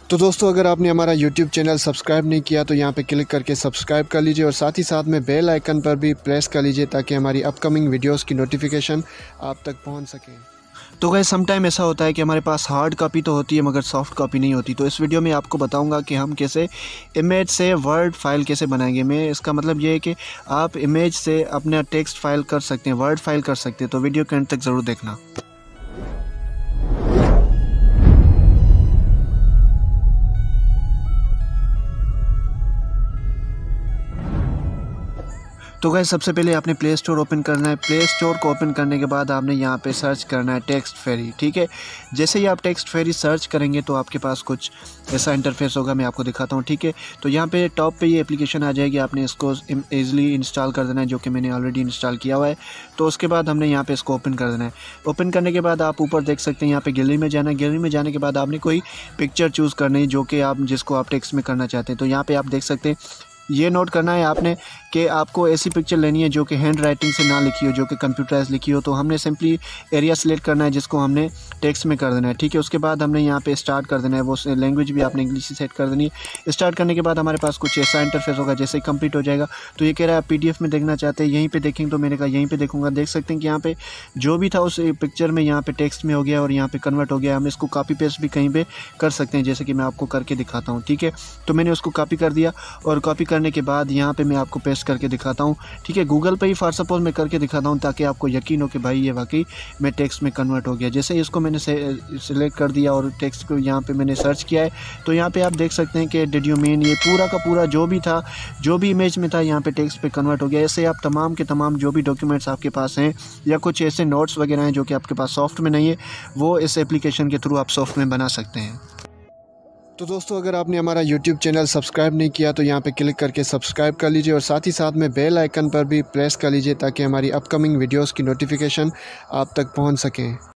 तो दोस्तों, अगर आपने हमारा YouTube चैनल सब्सक्राइब नहीं किया तो यहाँ पे क्लिक करके सब्सक्राइब कर लीजिए और साथ ही साथ में बेल आइकन पर भी प्रेस कर लीजिए ताकि हमारी अपकमिंग वीडियोस की नोटिफिकेशन आप तक पहुँच सके। तो गाइस, समटाइम ऐसा होता है कि हमारे पास हार्ड कॉपी तो होती है मगर सॉफ्ट कॉपी नहीं होती। तो इस वीडियो में आपको बताऊंगा कि हम कैसे इमेज से वर्ड फाइल कैसे बनाएंगे। मैं इसका मतलब ये है कि आप इमेज से अपना टेक्स्ट फाइल कर सकते हैं, वर्ड फाइल कर सकते हैं। तो वीडियो के अंत तक ज़रूर देखना। तो गाइस, सबसे पहले आपने प्ले स्टोर ओपन करना है। प्ले स्टोर को ओपन करने के बाद आपने यहाँ पे सर्च करना है टेक्स्ट फेरी। ठीक है, जैसे ही आप टेक्स्ट फेरी सर्च करेंगे तो आपके पास कुछ ऐसा इंटरफेस होगा। मैं आपको दिखाता हूँ। ठीक है, तो यहाँ पे टॉप पे ये एप्लीकेशन आ जाएगी। आपने इसको ईजिली इंस्टॉल कर देना है, जो कि मैंने ऑलरेडी इंस्टॉल किया हुआ है। तो उसके बाद हमने यहाँ पे इसको ओपन कर देना है। ओपन करने के बाद आप ऊपर देख सकते हैं, यहाँ पे गैलरी में जाना है। गैलरी में जाने के बाद आपने कोई पिक्चर चूज़ करनी है जो कि जिसको आप टेक्स्ट में करना चाहते हैं। तो यहाँ पर आप देख सकते हैं, ये नोट करना है आपने कि आपको ऐसी पिक्चर लेनी है जो कि हैंड राइटिंग से ना लिखी हो, जो कि कंप्यूटराइज लिखी हो। तो हमने सिंपली एरिया सेलेक्ट करना है जिसको हमने टेक्स्ट में कर देना है। ठीक है, उसके बाद हमने यहाँ पे स्टार्ट कर देना है। वो लैंग्वेज भी आपने इंग्लिश से सेट कर देनी है। स्टार्ट करने के बाद हमारे पास कुछ ऐसा इंटरफेस होगा। जैसे ही कंप्लीट हो जाएगा तो ये कह रहा है आप PDF में देखना चाहते हैं, यहीं पर देखेंगे। तो मैंने कहा यहीं पर देखूँगा। देख सकते हैं कि यहाँ पे जो भी था उस पिक्चर में यहाँ पे टेक्स्ट में हो गया और यहाँ पे कन्वर्ट हो गया। हम इसको कॉपी पेस्ट भी कहीं पे कर सकते हैं, जैसे कि मैं आपको करके दिखाता हूँ। ठीक है, तो मैंने उसको कॉपी कर दिया और कॉपी करने के बाद यहाँ पे मैं आपको पेस्ट करके दिखाता हूँ। ठीक है, गूगल पे ही फॉर सपोज मैं करके दिखाता हूँ ताकि आपको यकीन हो कि भाई ये वाकई में टेक्स्ट में कन्वर्ट हो गया। जैसे इसको मैंने सिलेक्ट कर दिया और टेक्स्ट को यहाँ पे मैंने सर्च किया है, तो यहाँ पे आप देख सकते हैं कि डिड यू मीन, ये पूरा का पूरा जो भी था, जो भी इमेज में था, यहाँ पे टेक्स्ट पे कन्वर्ट हो गया। ऐसे आप तमाम के तमाम जो भी डॉक्यूमेंट्स आपके पास हैं या कुछ ऐसे नोट्स वगैरह हैं जो कि आपके पास सॉफ्ट में नहीं है, वो इस एप्लीकेशन के थ्रू आप सॉफ्ट में बना सकते हैं। तो दोस्तों, अगर आपने हमारा YouTube चैनल सब्सक्राइब नहीं किया तो यहाँ पे क्लिक करके सब्सक्राइब कर लीजिए और साथ ही साथ में बेल आइकन पर भी प्रेस कर लीजिए ताकि हमारी अपकमिंग वीडियोस की नोटिफिकेशन आप तक पहुँच सकें।